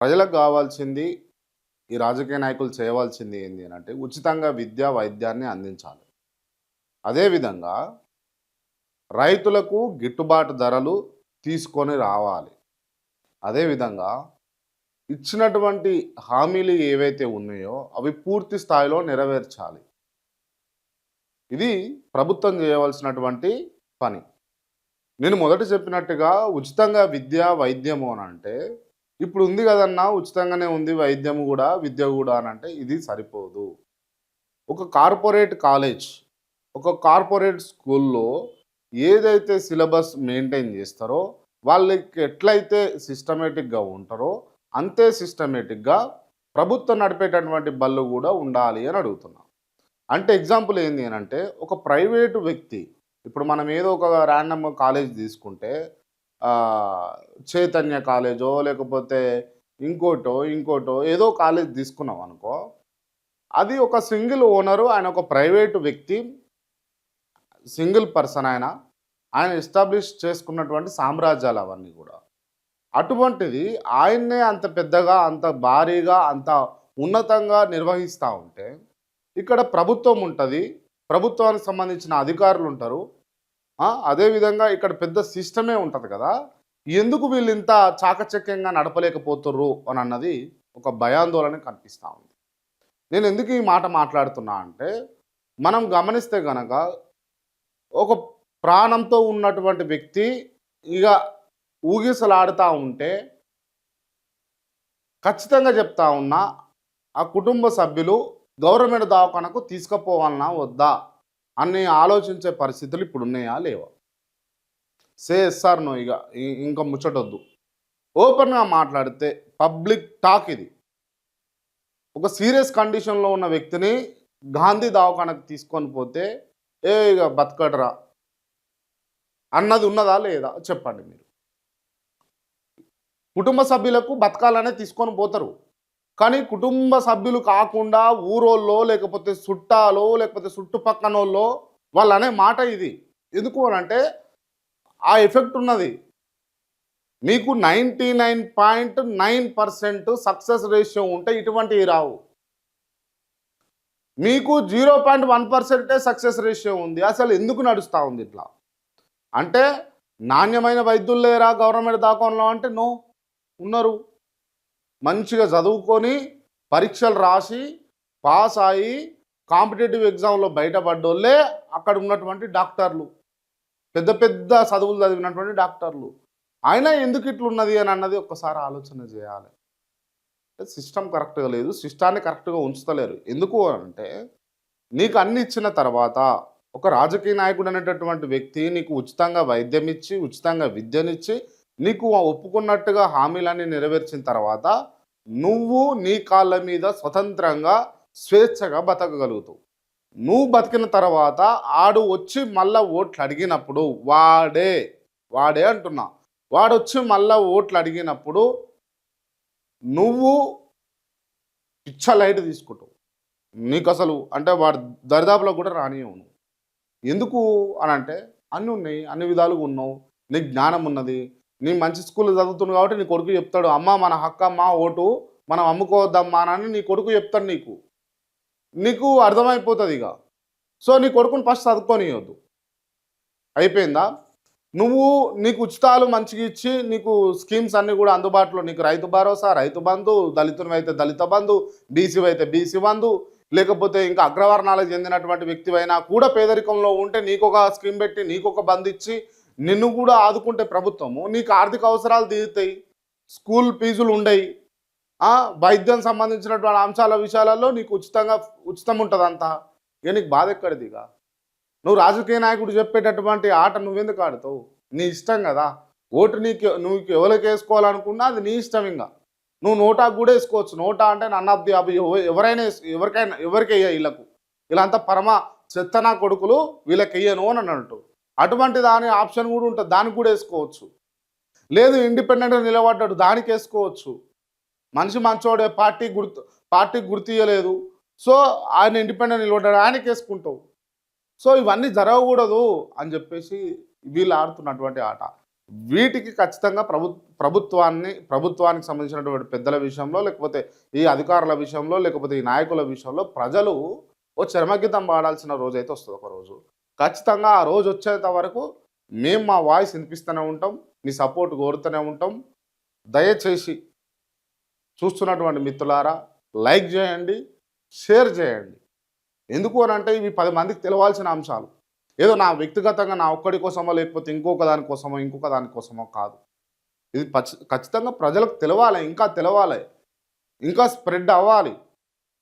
ప్రజలకు గావాల్సింది, ఈ రాజకీయ నాయకులు చేయవలసింది ఏంది అనంటే, ఉచితంగా విద్య, వైద్యాన్ని అందించాలి. అదేవిధంగా రైతులకు గిట్టుబాటు ధరలు తీసుకొని రావాలి. అదేవిధంగా ఇచ్చినటువంటి హామీలు ఏవైతే ఉన్నాయో, అవి పూర్తి స్థాయిలో నెరవేర్చాలి. ఇది ప్రభుత్వం చేయవలసినటువంటి పని. నేను మొదట చెప్పినట్టుగా ఉచితంగా విద్య, వైద్యము అనంటే, ఇప్పుడు ఉంది గదన్నా ఉచితంగానే ఉంది వైద్యము గూడా, విద్య గూడా అనంటే ఇది సరిపోదు. ఒక కార్పొరేట్ కాలేజ్, ఒక కార్పొరేట్ స్కూల్‌లో ఏదైతే సిలబస్ మెయింటైన్ జేస్తారో, వాళ్ళకి ఎట్లయితే సిస్టమేటిక్‌గా ఉంటారో, అంతే సిస్టమేటిక్‌గా ప్రభుత్వం నడిపేటటువంటి బళ్ళు గూడా ఉండాలి అని అడుగుతున్నా. అంటే ఎగ్జాంపుల్ ఏంది అనంటే, ఒక ప్రైవేటు వ్యక్తి ఇప్పుడు మనం ఏదో ఒక ర్యాండమ్ కాలేజ్ తీసుకుంటే చైతన్య కాలేజో లేకపోతే ఇంకోటో ఏదో కాలేజ్ తీసుకున్నాం అనుకో, అది ఒక సింగిల్ ఓనరు, ఆయన ఒక ప్రైవేటు వ్యక్తి, సింగిల్ పర్సన్ ఆయన ఎస్టాబ్లిష్ చేసుకున్నటువంటి సామ్రాజ్యాలు అవన్నీ కూడా. అటువంటిది ఆయన్నే అంత పెద్దగా, అంత భారీగా, అంత ఉన్నతంగా నిర్వహిస్తూ ఉంటే, ఇక్కడ ప్రభుత్వం ఉంటుంది, ప్రభుత్వానికి సంబంధించిన అధికారులు ఉంటారు. అదేవిధంగా ఇక్కడ పెద్ద సిస్టమే ఉంటుంది కదా. ఎందుకు వీళ్ళు ఇంత చాకచక్యంగా నడపలేకపోతుర్రు అని అన్నది ఒక భయాందోళన కనిపిస్తూ ఉంది. నేను ఎందుకు ఈ మాట మాట్లాడుతున్నా అంటే, మనం గమనిస్తే గనక ఒక ప్రాణంతో ఉన్నటువంటి వ్యక్తి ఇక ఊగిసలాడుతూ ఉంటే, ఖచ్చితంగా చెప్తా ఉన్నా, ఆ కుటుంబ సభ్యులు గవర్నమెంట్ దవాఖానకు తీసుకుపోవాలన్నా వద్దా అని ఆలోచించే పరిస్థితులు ఇప్పుడు ఉన్నాయా లేవా? Yes or no. ఇక ఇంకా ముచ్చటొద్దు. ఓపెన్గా మాట్లాడితే పబ్లిక్ టాక్ ఇది. ఒక సీరియస్ కండిషన్లో ఉన్న వ్యక్తిని గాంధీ దవాఖానకు తీసుకొని పోతే ఇక బతకడరా అన్నది ఉన్నదా లేదా చెప్పండి మీరు. కుటుంబ సభ్యులకు బతకాలనే తీసుకొని పోతారు, కానీ కుటుంబ సభ్యులు కాకుండా ఊరోళ్ళో లేకపోతే చుట్టాలో లేకపోతే చుట్టుపక్కనోళ్ళో వాళ్ళు అనే మాట ఇది. ఎందుకు అనంటే ఆ ఎఫెక్ట్ ఉన్నది. మీకు 99.9% సక్సెస్ రేషియో ఉంటే ఇటువంటివి రావు. మీకు 0.1% సక్సెస్ రేషియో ఉంది. అసలు ఎందుకు నడుస్తూ ఉంది ఇట్లా అంటే, నాణ్యమైన వైద్యులు లేరా గవర్నమెంట్ దాఖంలో అంటే నో, ఉన్నారు. మంచిగా చదువుకొని పరీక్షలు రాసి పాస్ అయ్యి కాంపిటేటివ్ ఎగ్జామ్లో బయటపడ్డోళ్ళే అక్కడ ఉన్నటువంటి డాక్టర్లు, పెద్ద పెద్ద చదువులు చదివినటువంటి డాక్టర్లు. అయినా ఎందుకు ఇట్లున్నది అని అన్నది ఒక్కసారి ఆలోచన చేయాలి. సిస్టమ్ కరెక్ట్గా లేదు, సిస్టాన్ని కరెక్ట్గా ఉంచుతలేరు. ఎందుకు అంటే, నీకు అన్ని ఇచ్చిన తర్వాత ఒక రాజకీయ నాయకుడు అనేటటువంటి వ్యక్తి నీకు ఉచితంగా వైద్యం ఇచ్చి, ఉచితంగా విద్యనిచ్చి, నీకు ఒప్పుకున్నట్టుగా హామీలన్నీ నెరవేర్చిన తర్వాత నువ్వు నీ కాళ్ళ మీద స్వతంత్రంగా స్వేచ్ఛగా బతకగలుగుతావు. నువ్వు బతికిన తర్వాత ఆడు వచ్చి మళ్ళా ఓట్లు అడిగినప్పుడు వాడే అంటున్నా, వాడొచ్చి మళ్ళా ఓట్లు అడిగినప్పుడు నువ్వు పిచ్చ లైట్ తీసుకుంటావు. నీకు అసలు అంటే వాడు దరిదాపులో కూడా రానియవు నువ్వు. ఎందుకు అని అంటే, అన్నీ ఉన్నాయి, అన్ని విధాలుగా ఉన్నావు, నీకు జ్ఞానం ఉన్నది, నీ మంచి స్కూల్లో చదువుతున్నావు కాబట్టి నీ కొడుకు చెప్తాడు, అమ్మ మన హక్కమ్మ ఓటు మనం అమ్ముకోవద్దమ్మా అని నీ కొడుకు చెప్తాడు. నీకు అర్థమైపోతుంది ఇక. సో నీ కొడుకుని ఫస్ట్ చదువుకోనియొద్దు, అయిపోయిందా. నీకు ఉచితాలు మంచిగా ఇచ్చి నీకు స్కీమ్స్ అన్నీ కూడా అందుబాటులో, నీకు రైతు భరోసా, రైతు బంధు, దళితుని అయితే దళిత బంధు, బీసీ అయితే బీసీ బంధు, లేకపోతే ఇంకా అగ్రవర్ణాలకు చెందినటువంటి వ్యక్తివైనా కూడా పేదరికంలో ఉంటే నీకు ఒక స్కీమ్ పెట్టి నీకు ఒక బంధు ఇచ్చి నిన్ను కూడా ఆదుకుంటే ప్రభుత్వము నీకు ఆర్థిక అవసరాలు తీరుతాయి, స్కూల్ ఫీజులు ఉండయి, వైద్యం సంబంధించినటువంటి అంశాల విషయాలలో నీకు ఉచితం ఉంటుంది అంతా. ఇక నీకు బాధ ఎక్కడిది? ఇక నువ్వు రాజకీయ నాయకుడు చెప్పేటటువంటి ఆట నువ్వెందుకు ఆడుతావు? నీ ఇష్టం కదా. ఓటు నువ్వు ఎవరికి వేసుకోవాలనుకున్నా అది నీ ఇష్టం. ఇంకా నువ్వు నోటాకు కూడా వేసుకోవచ్చు. నోటా అంటే నన్ ఆఫ్ ది ఎవరికి వెయ్య, ఇలా అంతా పరమ చెత్తనా కొడుకులు వీళ్ళకి వెయ్యను అని అన్నట్టు. అటువంటి దాని ఆప్షన్ కూడా ఉంటుంది, దానికి కూడా వేసుకోవచ్చు. లేదు ఇండిపెండెంట్గా నిలబడ్డాడు దానికి వేసుకోవచ్చు. మనిషి మంచోడే, పార్టీకి గుర్తియలేదు, సో ఆయన ఇండిపెండెంట్ నిలబడ్డాడు ఆయనకి వేసుకుంటావు. సో ఇవన్నీ జరగకూడదు అని చెప్పేసి వీళ్ళు ఆడుతున్నటువంటి ఆట. వీటికి ఖచ్చితంగా ప్రభుత్వానికి సంబంధించినటువంటి పెద్దల విషయంలో, లేకపోతే ఈ అధికారుల విషయంలో, లేకపోతే ఈ నాయకుల విషయంలో ప్రజలు ఓ చరమగీతం పాడాల్సిన రోజైతే వస్తది ఒకరోజు. ఖచ్చితంగా ఆ రోజు వచ్చేంత వరకు మేము మా వాయిస్ వినిపిస్తూనే ఉంటాం. మీ సపోర్ట్ కోరుతూనే ఉంటాం. దయచేసి చూస్తున్నటువంటి మిత్రులారా లైక్ చేయండి, షేర్ చేయండి. ఎందుకు అనంటే ఇవి 10 మందికి తెలవాల్సిన అంశాలు. ఏదో నా వ్యక్తిగతంగా నా ఒక్కడి కోసమో, లేకపోతే ఇంకొక దాని కోసమో కాదు. ఇది ఖచ్చితంగా ప్రజలకు తెలవాలి, ఇంకా తెలవాలి, ఇంకా స్ప్రెడ్ అవ్వాలి.